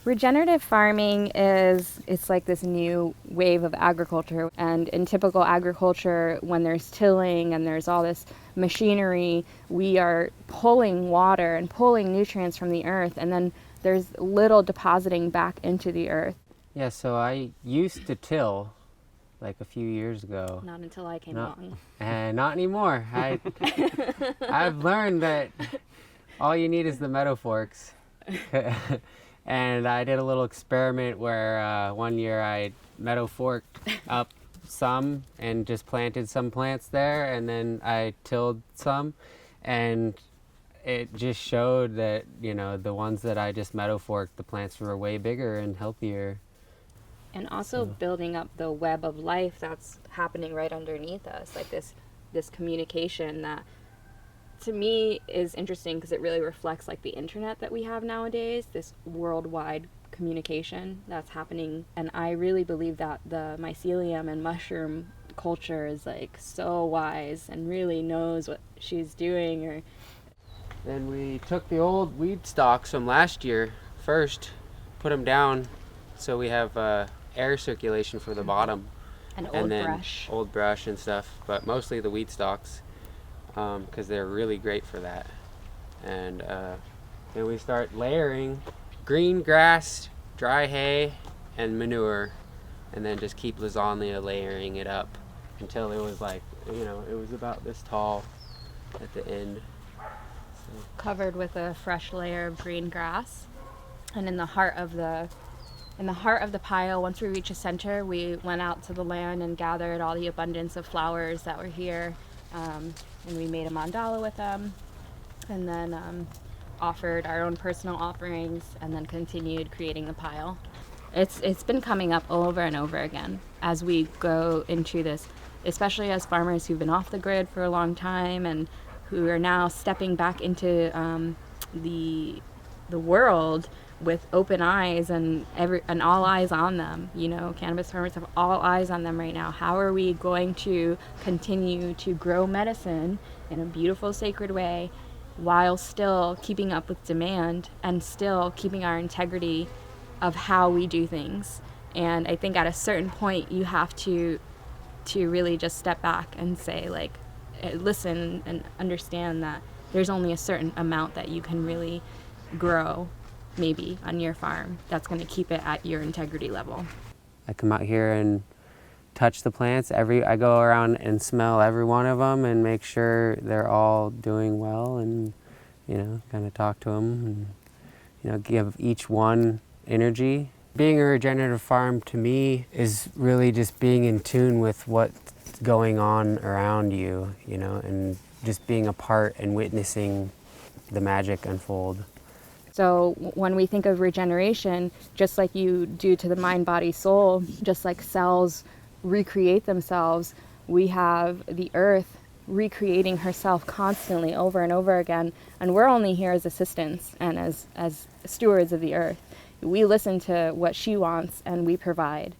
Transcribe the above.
Regenerative farming it's like this new wave of agriculture. And in typical agriculture, when there's tilling and there's all this machinery, we are pulling water and pulling nutrients from the earth, and then there's little depositing back into the earth. Yeah, so I used to till like a few years ago. Not until I came along. And not anymore. I've learned that all you need is the meadow forks. And I did a little experiment where one year I meadow forked up some and just planted some plants there, and then I tilled some, and it just showed that, you know, the ones that I just meadow forked, the plants were way bigger and healthier. And also building up the web of life that's happening right underneath us, like this communication that to me is interesting because it really reflects like the internet that we have nowadays, this worldwide communication that's happening. And I really believe that the mycelium and mushroom culture is like so wise and really knows what she's doing. Then we took the old weed stalks from last year first, put them down so we have air circulation for the bottom. And old brush and stuff, but mostly the weed stalks, because they're really great for that. And then we start layering green grass, dry hay, and manure, and then just keep lasagna layering it up until it was like, you know, it was about this tall at the end. So. Covered with a fresh layer of green grass. And in the heart of the pile, once we reached the center, we went out to the land and gathered all the abundance of flowers that were here, and we made a mandala with them, and then offered our own personal offerings, and then continued creating the pile. It's been coming up over and over again as we go into this, especially as farmers who've been off the grid for a long time and who are now stepping back into the world with open eyes and all eyes on them. You know, cannabis farmers have all eyes on them right now. How are we going to continue to grow medicine in a beautiful, sacred way while still keeping up with demand and still keeping our integrity of how we do things? And I think at a certain point you have to really just step back and say, like, listen and understand that there's only a certain amount that you can really grow maybe on your farm that's going to keep it at your integrity level. I come out here and touch the plants. I go around and smell every one of them and make sure they're all doing well, and, you know, kind of talk to them and, you know, give each one energy. Being a regenerative farm to me is really just being in tune with what's going on around you, you know, and just being a part and witnessing the magic unfold. So when we think of regeneration, just like you do to the mind, body, soul, just like cells recreate themselves, we have the earth recreating herself constantly over and over again. And we're only here as assistants and as stewards of the earth. We listen to what she wants and we provide.